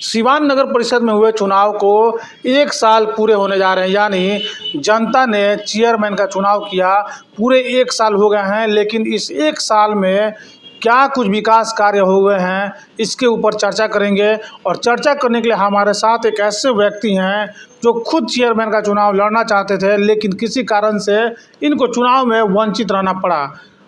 सिवान नगर परिषद में हुए चुनाव को 1 साल पूरे होने जा रहे हैं, यानी जनता ने चेयरमैन का चुनाव किया, पूरे 1 साल हो गए हैं। लेकिन इस 1 साल में क्या कुछ विकास कार्य हुए हैं, इसके ऊपर चर्चा करेंगे। और चर्चा करने के लिए हमारे साथ एक ऐसे व्यक्ति हैं जो खुद चेयरमैन का चुनाव लड़ना चाहते थे, लेकिन किसी कारण से इनको चुनाव में वंचित रहना पड़ा।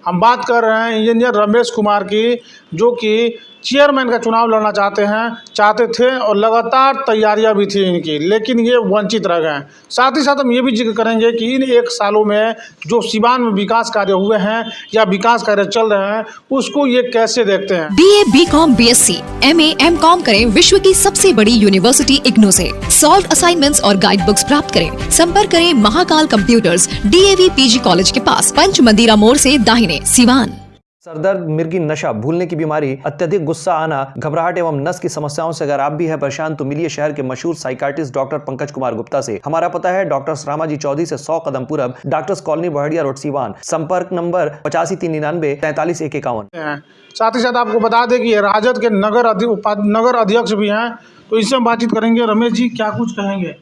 हम बात कर रहे हैं इंजीनियर रमेश कुमार की, जो कि चेयरमैन का चुनाव लड़ना चाहते थे और लगातार तैयारियां भी थी इनकी, लेकिन ये वंचित रह गए। साथ ही साथ हम ये भी जिक्र करेंगे कि इन 1 सालों में जो सिवान में विकास कार्य हुए हैं या विकास कार्य चल रहे हैं, उसको ये कैसे देखते हैं। BA, BCom, BSc, MA, MCom करें विश्व की सबसे बड़ी यूनिवर्सिटी इग्नू से। सॉल्व असाइनमेंट्स और गाइड बुक्स प्राप्त करें। संपर्क करें Mahakal computers, DAV PG college के पास, पंच मंदिरा मोड़ से दाहिने, सिवान। सरदर्द, मिर्गी, नशा, भूलने की बीमारी, अत्यधिक गुस्सा आना, घबराहट एवं नस की समस्याओं से अगर आप भी हैं परेशान तो मिलिए शहर के मशहूर साइकार्टिस्ट डॉक्टर पंकज कुमार गुप्ता से। हमारा पता है डॉक्टर रामाजी चौधरी से 100 कदम पूरब, doctors colony Bahadiya road, Siwan. संपर्क नंबर 85 399 43 151। साथ ही साथ आपको बता दें कि राजद के नगर अध्यक्ष भी हैं, तो इससे हम बातचीत करेंगे। रमेश जी, क्या कुछ कहेंगे?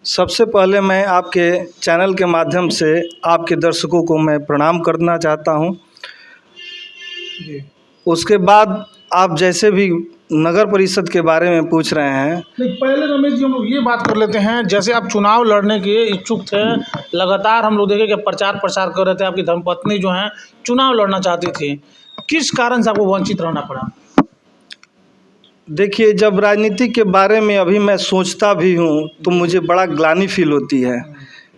सबसे पहले मैं आपके चैनल के माध्यम से आपके दर्शकों को मैं प्रणाम करना चाहता हूं। उसके बाद आप जैसे भी नगर परिषद के बारे में पूछ रहे हैं, पहले रमेश जी हम लोग ये बात कर लेते हैं, जैसे आप चुनाव लड़ने के इच्छुक थे, लगातार हम लोग देखे कि प्रचार प्रसार कर रहे थे, आपकी धर्मपत्नी जो हैं चुनाव लड़ना चाहती थी, किस कारण से आपको वंचित रहना पड़ा? देखिए, जब राजनीति के बारे में अभी मैं सोचता भी हूँ तो मुझे बड़ा ग्लानि फील होती है।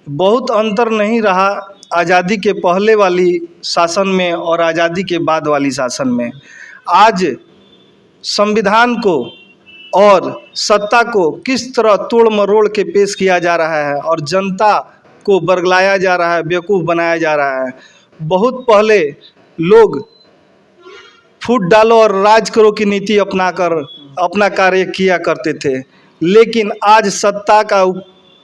बहुत अंतर नहीं रहा आज़ादी के पहले वाली शासन में और आज़ादी के बाद वाली शासन में। आज संविधान को और सत्ता को किस तरह तोड़ मरोड़ के पेश किया जा रहा है और जनता को बरगलाया जा रहा है, बेवकूफ़ बनाया जा रहा है। बहुत पहले लोग फूट डालो और राज करो की नीति अपनाकर अपना कार्य किया करते थे, लेकिन आज सत्ता का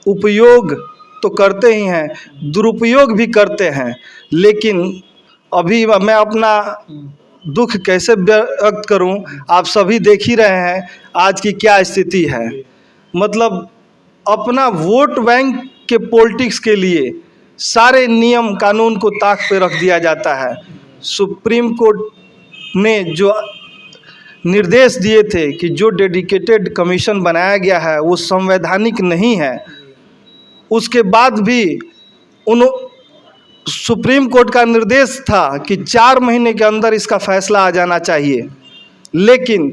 उपयोग तो करते ही हैं, दुरुपयोग भी करते हैं। लेकिन अभी मैं अपना दुख कैसे व्यक्त करूं, आप सभी देख ही रहे हैं आज की क्या स्थिति है। मतलब अपना वोट बैंक के पॉलिटिक्स के लिए सारे नियम कानून को ताक पे रख दिया जाता है। सुप्रीम कोर्ट ने जो निर्देश दिए थे कि जो डेडिकेटेड कमीशन बनाया गया है वो संवैधानिक नहीं है, उसके बाद भी सुप्रीम कोर्ट का निर्देश था कि 4 महीने के अंदर इसका फैसला आ जाना चाहिए, लेकिन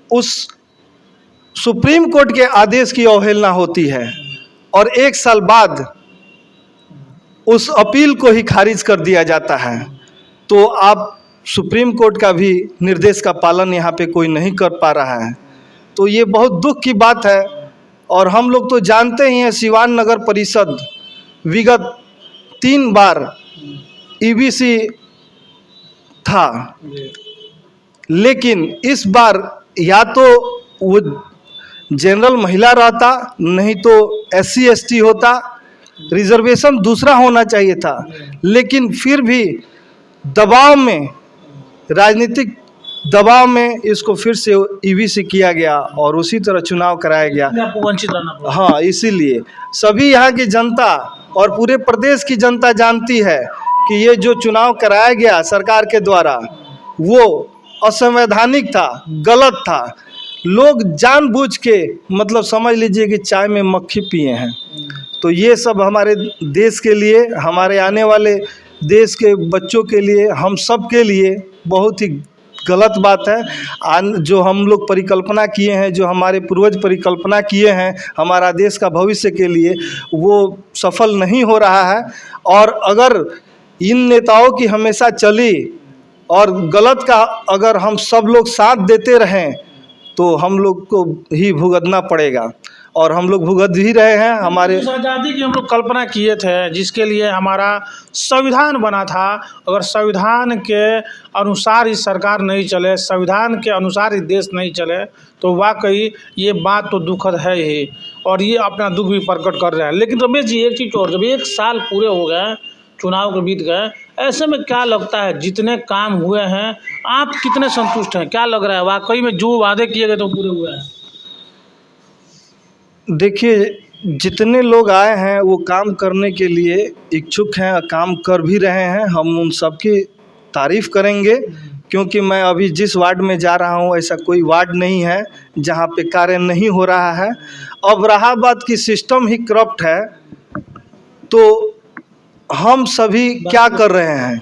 उस सुप्रीम कोर्ट के आदेश की अवहेलना होती है और 1 साल बाद उस अपील को ही खारिज कर दिया जाता है। तो आप सुप्रीम कोर्ट का भी निर्देश का पालन यहाँ पे कोई नहीं कर पा रहा है, तो ये बहुत दुख की बात है। और हम लोग तो जानते ही हैं सिवान नगर परिषद विगत 3 बार EBC था, लेकिन इस बार या तो वो जनरल महिला रहता, नहीं तो SC ST होता, रिजर्वेशन दूसरा होना चाहिए था। लेकिन फिर भी दबाव में, राजनीतिक दबाव में इसको फिर से EBC किया गया और उसी तरह चुनाव कराया गया। आपको वंचित रहना पड़ा। हाँ, इसीलिए सभी यहाँ की जनता और पूरे प्रदेश की जनता जानती है कि ये जो चुनाव कराया गया सरकार के द्वारा वो असंवैधानिक था, गलत था। लोग जानबूझ के, मतलब समझ लीजिए कि चाय में मक्खी पिए हैं। तो ये सब हमारे देश के लिए, हमारे आने वाले देश के बच्चों के लिए, हम सब के लिए बहुत ही गलत बात है। जो हम लोग परिकल्पना किए हैं, जो हमारे पूर्वज परिकल्पना किए हैं हमारा देश का भविष्य के लिए, वो सफल नहीं हो रहा है। और अगर इन नेताओं की हमेशा चली और गलत का अगर हम सब लोग साथ देते रहें तो हम लोग को ही भुगतना पड़ेगा और हम लोग भुगत ही रहे हैं। हमारे आज़ादी की हम लोग कल्पना किए थे, जिसके लिए हमारा संविधान बना था। अगर संविधान के अनुसार ही सरकार नहीं चले, संविधान के अनुसार ही देश नहीं चले, तो वाकई ये बात तो दुखद है ही, और ये अपना दुख भी प्रकट कर रहे हैं। लेकिन रमेश जी, एक चीज़ और, जब 1 साल पूरे हो गए, चुनाव के बीत गए, ऐसे में क्या लगता है, जितने काम हुए हैं आप कितने संतुष्ट हैं? क्या लग रहा है वाकई में जो वादे किए गए तो पूरे हुए हैं? देखिए, जितने लोग आए हैं वो काम करने के लिए इच्छुक हैं और काम कर भी रहे हैं। हम उन सब की तारीफ़ करेंगे, क्योंकि मैं अभी जिस वार्ड में जा रहा हूँ ऐसा कोई वार्ड नहीं है जहाँ पे कार्य नहीं हो रहा है। अब रहा बात की सिस्टम ही करप्ट है, तो हम सभी क्या कर रहे हैं,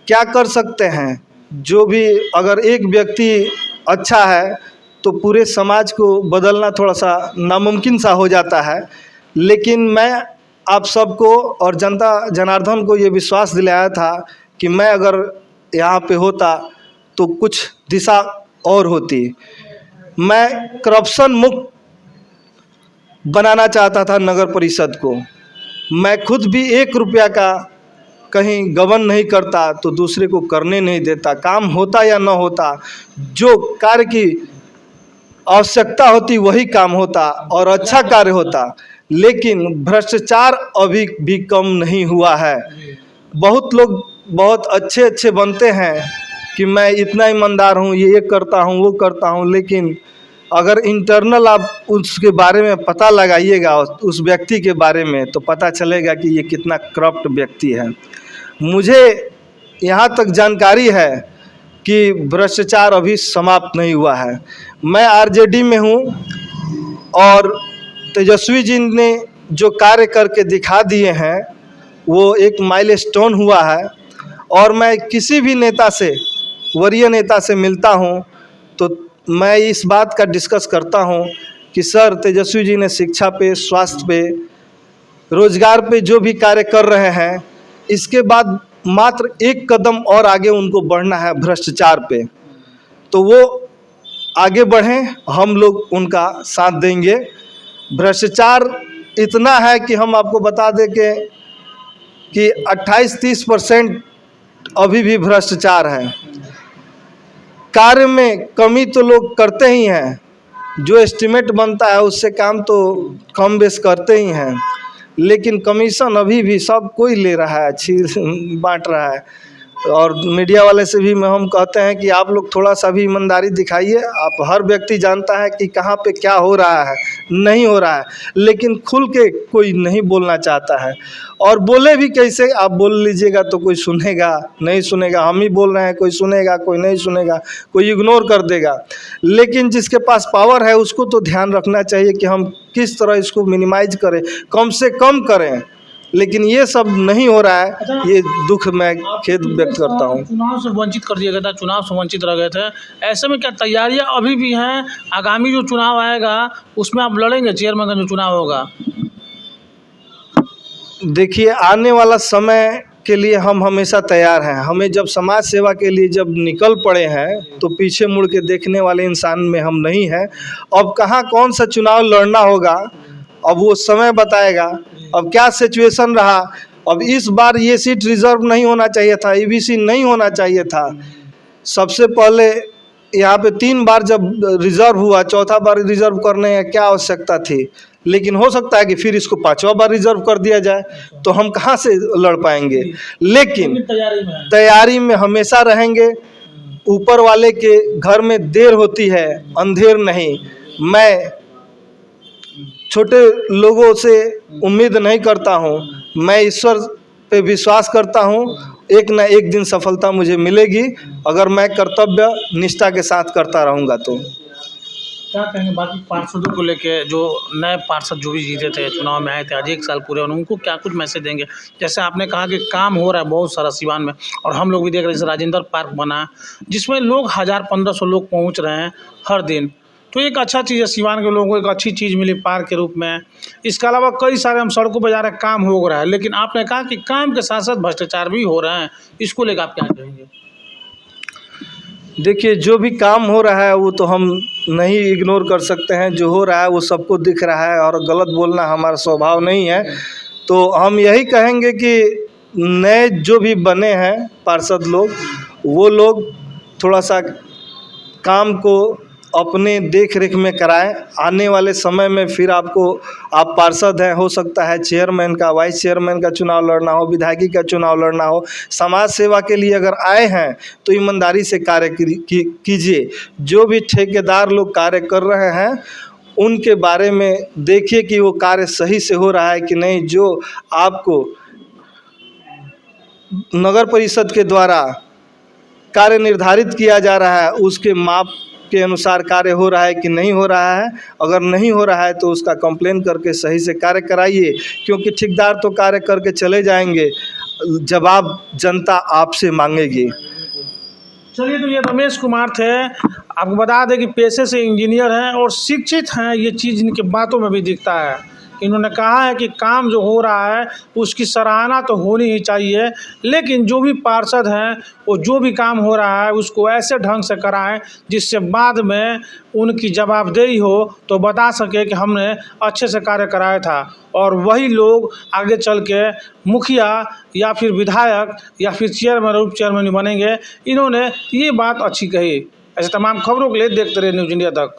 क्या कर सकते हैं? जो भी अगर एक व्यक्ति अच्छा है तो पूरे समाज को बदलना थोड़ा सा नामुमकिन सा हो जाता है। लेकिन मैं आप सबको और जनता जनार्दन को ये विश्वास दिलाया था कि मैं अगर यहाँ पे होता तो कुछ दिशा और होती। मैं करप्शन मुक्त बनाना चाहता था नगर परिषद को। मैं खुद भी 1 रुपया का कहीं गबन नहीं करता तो दूसरे को करने नहीं देता। काम होता या न होता, जो कार्य की आवश्यकता होती वही काम होता और अच्छा कार्य होता। लेकिन भ्रष्टाचार अभी भी कम नहीं हुआ है। बहुत लोग बहुत अच्छे अच्छे बनते हैं कि मैं इतना ईमानदार हूँ, ये करता हूँ, वो करता हूँ, लेकिन अगर इंटरनल आप उसके बारे में पता लगाइएगा उस व्यक्ति के बारे में तो पता चलेगा कि ये कितना करप्ट व्यक्ति है। मुझे यहाँ तक जानकारी है कि भ्रष्टाचार अभी समाप्त नहीं हुआ है। मैं आरजेडी में हूँ और तेजस्वी जी ने जो कार्य करके दिखा दिए हैं वो एक माइलस्टोन हुआ है। और मैं किसी भी नेता से, वरीय नेता से मिलता हूँ तो मैं इस बात का डिस्कस करता हूँ कि सर, तेजस्वी जी ने शिक्षा पे, स्वास्थ्य पे, रोजगार पे जो भी कार्य कर रहे हैं, इसके बाद मात्र 1 कदम और आगे उनको बढ़ना है भ्रष्टाचार पे। तो वो आगे बढ़ें, हम लोग उनका साथ देंगे। भ्रष्टाचार इतना है कि हम आपको बता दें कि 28-30% अभी भी भ्रष्टाचार है। कार्य में कमी तो लोग करते ही हैं, जो एस्टीमेट बनता है उससे काम तो कम बेस करते ही हैं, लेकिन कमीशन अभी भी सब कोई ले रहा है, बांट रहा है। और मीडिया वाले से भी हम कहते हैं कि आप लोग थोड़ा सा भी ईमानदारी दिखाइए। आप हर व्यक्ति जानता है कि कहाँ पे क्या हो रहा है, नहीं हो रहा है, लेकिन खुल के कोई नहीं बोलना चाहता है। और बोले भी कैसे? आप बोल लीजिएगा तो कोई सुनेगा, नहीं सुनेगा। हम ही बोल रहे हैं, कोई सुनेगा, कोई नहीं सुनेगा, कोई इग्नोर कर देगा। लेकिन जिसके पास पावर है उसको तो ध्यान रखना चाहिए कि हम किस तरह इसको मिनिमाइज करें, कम से कम करें। लेकिन ये सब नहीं हो रहा है, ये दुख मैं खेद व्यक्त करता हूँ। चुनाव से वंचित कर दिया गया था, चुनाव से वंचित रह गए थे। ऐसे में क्या तैयारियां अभी भी हैं? आगामी जो चुनाव आएगा उसमें आप लड़ेंगे, चेयरमैन का जो चुनाव होगा? देखिए, आने वाला समय के लिए हम हमेशा तैयार हैं। हमें जब समाज सेवा के लिए जब निकल पड़े हैं तो पीछे मुड़ के देखने वाले इंसान में हम नहीं हैं। अब कहाँ कौन सा चुनाव लड़ना होगा अब वो समय बताएगा। अब क्या सिचुएशन रहा, अब इस बार ये सीट रिजर्व नहीं होना चाहिए था, ईबीसी नहीं होना चाहिए था। सबसे पहले यहाँ पे 3 बार जब रिजर्व हुआ, 4था बार रिजर्व करने की क्या आवश्यकता थी? लेकिन हो सकता है कि फिर इसको 5वां बार रिजर्व कर दिया जाए, तो हम कहाँ से लड़ पाएंगे? लेकिन तैयारी में हमेशा रहेंगे। ऊपर वाले के घर में देर होती है, अंधेर नहीं। मैं छोटे लोगों से उम्मीद नहीं करता हूँ, मैं ईश्वर पे विश्वास करता हूँ। एक न एक दिन सफलता मुझे मिलेगी अगर मैं कर्तव्य निष्ठा के साथ करता रहूँगा। तो क्या कहेंगे बाकी पार्षदों को लेके, जो नए पार्षद जो भी जीते थे, चुनाव में आए थे, आज 1 साल पूरे होने, उनको क्या कुछ मैसेज देंगे? जैसे आपने कहा कि काम हो रहा है बहुत सारा सिवान में, और हम लोग भी देख रहे हैं जैसे राजेंद्र पार्क बना जिसमें लोग 1000-1500 लोग पहुंच रहे हैं हर दिन, तो एक अच्छा चीज़ है। सिवान के लोगों को एक अच्छी चीज़ मिली पार्क के रूप में। इसके अलावा कई सारे हम सड़कों पर जा रहे हैं, काम हो रहा है, लेकिन आपने कहा कि काम के साथ साथ भ्रष्टाचार भी हो रहे हैं, इसको लेकर आप क्या कहेंगे? देखिए, जो भी काम हो रहा है वो तो हम नहीं इग्नोर कर सकते हैं। जो हो रहा है वो सबको दिख रहा है और गलत बोलना हमारा स्वभाव नहीं है। तो हम यही कहेंगे कि नए जो भी बने हैं पार्षद लोग, वो लोग थोड़ा सा काम को अपने देख रेख में कराएं। आने वाले समय में फिर आपको, आप पार्षद हैं, हो सकता है चेयरमैन का, वाइस चेयरमैन का चुनाव लड़ना हो, विधायकी का चुनाव लड़ना हो। समाज सेवा के लिए अगर आए हैं तो ईमानदारी से कार्य कीजिए। जो भी ठेकेदार लोग कार्य कर रहे हैं उनके बारे में देखिए कि वो कार्य सही से हो रहा है कि नहीं। जो आपको नगर परिषद के द्वारा कार्य निर्धारित किया जा रहा है उसके माप के अनुसार कार्य हो रहा है कि नहीं हो रहा है। अगर नहीं हो रहा है तो उसका कंप्लेन करके सही से कार्य कराइए, क्योंकि ठेकेदार तो कार्य करके चले जाएंगे, जवाब जनता आपसे मांगेगी। चलिए, तो ये रमेश कुमार थे। आपको बता दें कि पेशे से इंजीनियर हैं और शिक्षित हैं। ये चीज़ इनकी बातों में भी दिखता है। इन्होंने कहा है कि काम जो हो रहा है उसकी सराहना तो होनी ही चाहिए, लेकिन जो भी पार्षद हैं वो जो भी काम हो रहा है उसको ऐसे ढंग से कराएं जिससे बाद में उनकी जवाबदेही हो तो बता सके कि हमने अच्छे से कार्य कराया था, और वही लोग आगे चल के मुखिया या फिर विधायक या फिर चेयरमैन उप चेयरमैन बनेंगे। इन्होंने ये बात अच्छी कही। ऐसे तमाम खबरों के लिए देखते रहे न्यूज़ इंडिया तक।